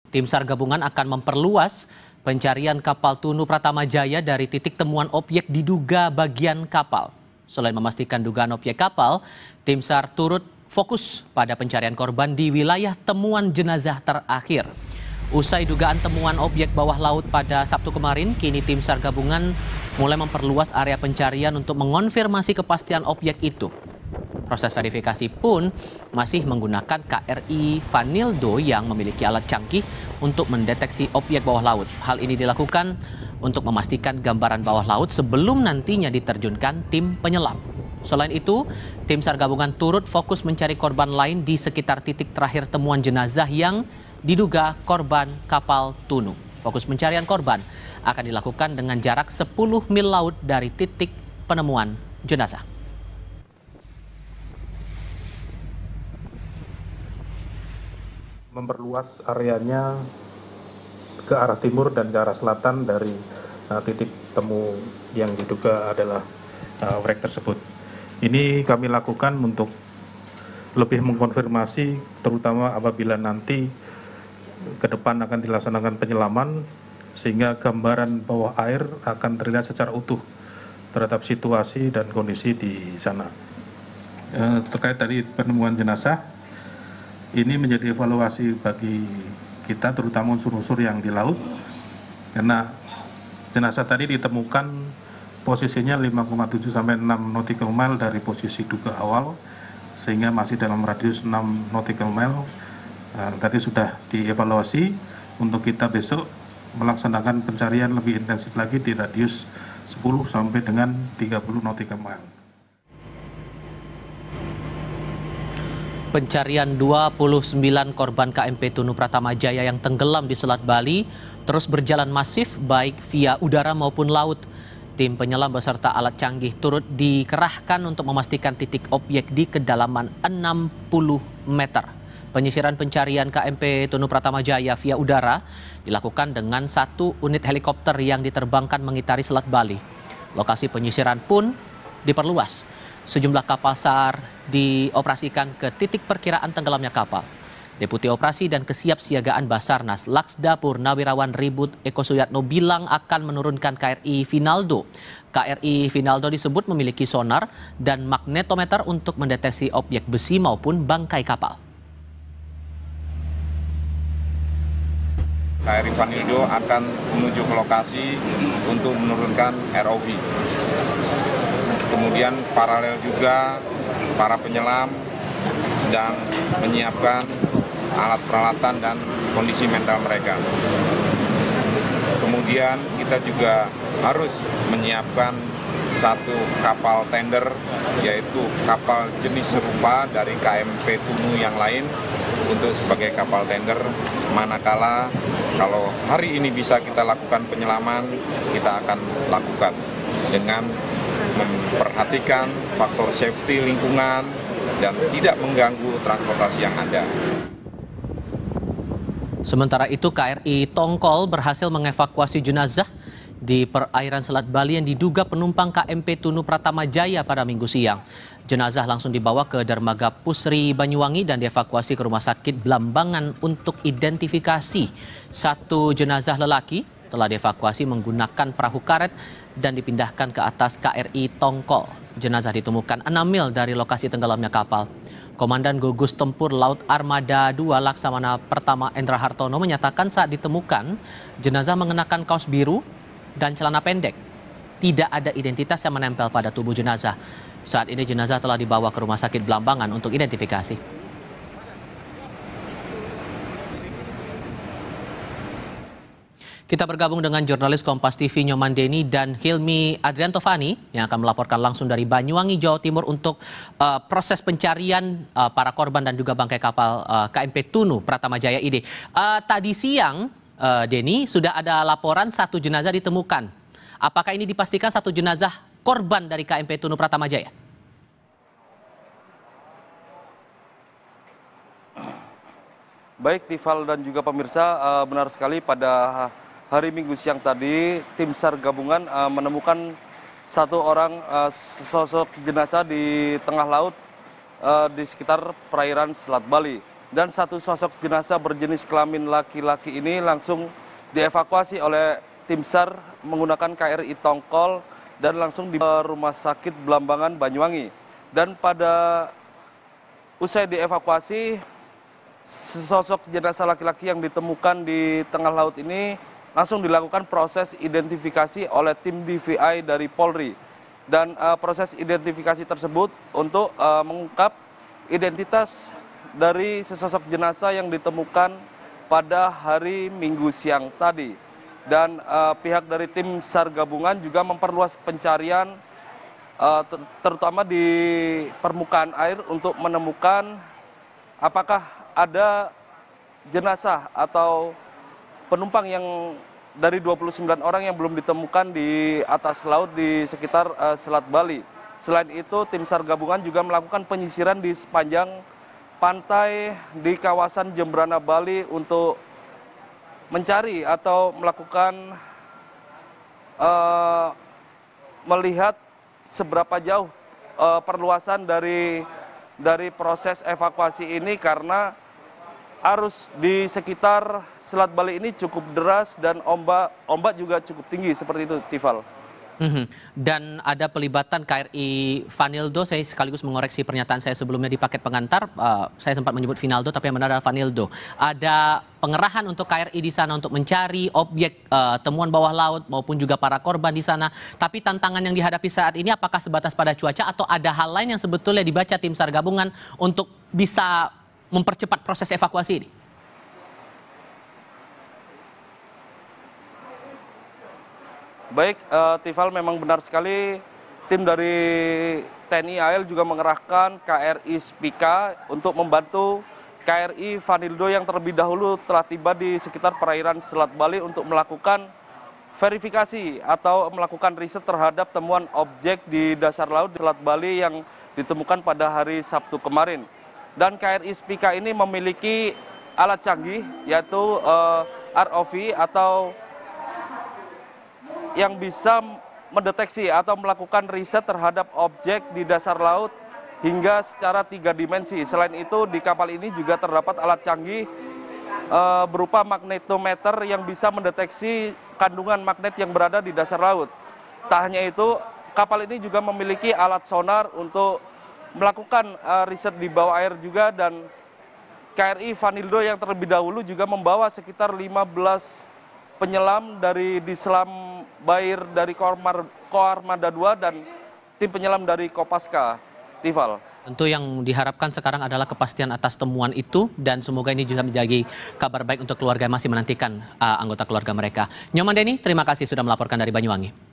Tim SAR gabungan akan memperluas pencarian kapal Tunu Pratama Jaya dari titik temuan objek diduga bagian kapal. Selain memastikan dugaan objek kapal, tim SAR turut fokus pada pencarian korban di wilayah temuan jenazah terakhir. Usai dugaan temuan objek bawah laut pada Sabtu kemarin, kini tim SAR gabungan mulai memperluas area pencarian untuk mengonfirmasi kepastian objek itu. Proses verifikasi pun masih menggunakan KRI Vanildo yang memiliki alat canggih untuk mendeteksi objek bawah laut. Hal ini dilakukan untuk memastikan gambaran bawah laut sebelum nantinya diterjunkan tim penyelam. Selain itu, tim SAR gabungan turut fokus mencari korban lain di sekitar titik terakhir temuan jenazah yang diduga korban kapal Tunu. Fokus pencarian korban akan dilakukan dengan jarak 10 mil laut dari titik penemuan jenazah. Memperluas areanya ke arah timur dan ke arah selatan dari titik temu yang diduga adalah wreck tersebut. Ini kami lakukan untuk lebih mengkonfirmasi, terutama apabila nanti ke depan akan dilaksanakan penyelaman, sehingga gambaran bawah air akan terlihat secara utuh terhadap situasi dan kondisi di sana. Terkait tadi penemuan jenazah, ini menjadi evaluasi bagi kita, terutama unsur-unsur yang di laut, karena jenazah tadi ditemukan posisinya 5,7 sampai 6 nautical mile dari posisi duga awal, sehingga masih dalam radius 6 nautical mile. Tadi sudah dievaluasi untuk kita besok melaksanakan pencarian lebih intensif lagi di radius 10 sampai dengan 30 nautical mile. Pencarian 29 korban KMP Tunu Pratama Jaya yang tenggelam di Selat Bali terus berjalan masif baik via udara maupun laut. Tim penyelam beserta alat canggih turut dikerahkan untuk memastikan titik objek di kedalaman 60 meter. Penyisiran pencarian KMP Tunu Pratama Jaya via udara dilakukan dengan 1 unit helikopter yang diterbangkan mengitari Selat Bali. Lokasi penyisiran pun diperluas. Sejumlah kapal SAR dioperasikan ke titik perkiraan tenggelamnya kapal. Deputi Operasi dan Kesiapsiagaan Basarnas Laksda Purnawirawan Ribut Eko Suyatno bilang akan menurunkan KRI Vinaldo. KRI Vinaldo disebut memiliki sonar dan magnetometer untuk mendeteksi objek besi maupun bangkai kapal. KRI Vanildo akan menuju ke lokasi untuk menurunkan ROV. Kemudian paralel juga para penyelam sedang menyiapkan alat peralatan dan kondisi mental mereka. Kemudian kita juga harus menyiapkan 1 kapal tender, yaitu kapal jenis serupa dari KMP Tunu yang lain untuk sebagai kapal tender, manakala kalau hari ini bisa kita lakukan penyelaman, kita akan lakukan dengan memperhatikan faktor safety lingkungan dan tidak mengganggu transportasi yang ada. Sementara itu KRI Tongkol berhasil mengevakuasi jenazah di perairan Selat Bali yang diduga penumpang KMP Tunu Pratama Jaya pada Minggu siang. Jenazah langsung dibawa ke Dermaga Pusri Banyuwangi dan dievakuasi ke Rumah Sakit Blambangan untuk identifikasi. 1 jenazah lelaki telah dievakuasi menggunakan perahu karet dan dipindahkan ke atas KRI Tongkol. Jenazah ditemukan 6 mil dari lokasi tenggelamnya kapal. Komandan Gugus Tempur Laut Armada 2 Laksamana Pertama Endra Hartono menyatakan saat ditemukan, jenazah mengenakan kaos biru dan celana pendek. Tidak ada identitas yang menempel pada tubuh jenazah. Saat ini jenazah telah dibawa ke Rumah Sakit Blambangan untuk identifikasi. Kita bergabung dengan jurnalis Kompas TV Nyoman Deni dan Hilmi Adriantovani yang akan melaporkan langsung dari Banyuwangi, Jawa Timur untuk proses pencarian para korban dan juga bangkai kapal KMP Tunu Pratama Jaya ini. Tadi siang, Deni, sudah ada laporan 1 jenazah ditemukan. Apakah ini dipastikan 1 jenazah korban dari KMP Tunu Pratama Jaya? Baik, Tifal dan juga pemirsa, benar sekali pada hari Minggu siang tadi, tim SAR gabungan menemukan 1 orang sesosok jenazah di tengah laut di sekitar perairan Selat Bali. dan satu sosok jenazah berjenis kelamin laki-laki ini langsung dievakuasi oleh tim SAR menggunakan KRI Tongkol dan langsung di Rumah Sakit Belambangan Banyuwangi. Dan pada usai dievakuasi, sosok jenazah laki-laki yang ditemukan di tengah laut ini langsung dilakukan proses identifikasi oleh tim DVI dari Polri. Dan proses identifikasi tersebut untuk mengungkap identitas dari sesosok jenazah yang ditemukan pada hari Minggu siang tadi. Dan pihak dari tim SAR gabungan juga memperluas pencarian terutama di permukaan air untuk menemukan apakah ada jenazah atau penumpang yang dari 29 orang yang belum ditemukan di atas laut di sekitar Selat Bali. Selain itu, tim SAR gabungan juga melakukan penyisiran di sepanjang pantai di kawasan Jembrana Bali untuk mencari atau melakukan melihat seberapa jauh perluasan dari proses evakuasi ini, karena arus di sekitar Selat Bali ini cukup deras dan ombak juga cukup tinggi seperti itu, Tifal. Dan ada pelibatan KRI Vanildo. Saya sekaligus mengoreksi pernyataan saya sebelumnya di paket pengantar. Saya sempat menyebut Vinaldo, tapi yang benar adalah Vanildo. Ada pengerahan untuk KRI di sana untuk mencari objek temuan bawah laut maupun juga para korban di sana. Tapi tantangan yang dihadapi saat ini apakah sebatas pada cuaca atau ada hal lain yang sebetulnya dibaca tim SAR gabungan untuk bisa mempercepat proses evakuasi ini? Baik, Tifal, memang benar sekali tim dari TNI AL juga mengerahkan KRI Spika untuk membantu KRI Vanildo yang terlebih dahulu telah tiba di sekitar perairan Selat Bali untuk melakukan verifikasi atau melakukan riset terhadap temuan objek di dasar laut di Selat Bali yang ditemukan pada hari Sabtu kemarin. Dan KRI Spika ini memiliki alat canggih yaitu ROV atau yang bisa mendeteksi atau melakukan riset terhadap objek di dasar laut hingga secara 3 dimensi. Selain itu, di kapal ini juga terdapat alat canggih berupa magnetometer yang bisa mendeteksi kandungan magnet yang berada di dasar laut. Tak hanya itu, kapal ini juga memiliki alat sonar untuk melakukan riset di bawah air juga, dan KRI Vanildo yang terlebih dahulu juga membawa sekitar 15 penyelam dari Dislam Bair dari Koarmada 2 dan tim penyelam dari Kopaska, Tifal. Tentu yang diharapkan sekarang adalah kepastian atas temuan itu dan semoga ini bisa menjadi kabar baik untuk keluarga yang masih menantikan anggota keluarga mereka. Nyoman Denny, terima kasih sudah melaporkan dari Banyuwangi.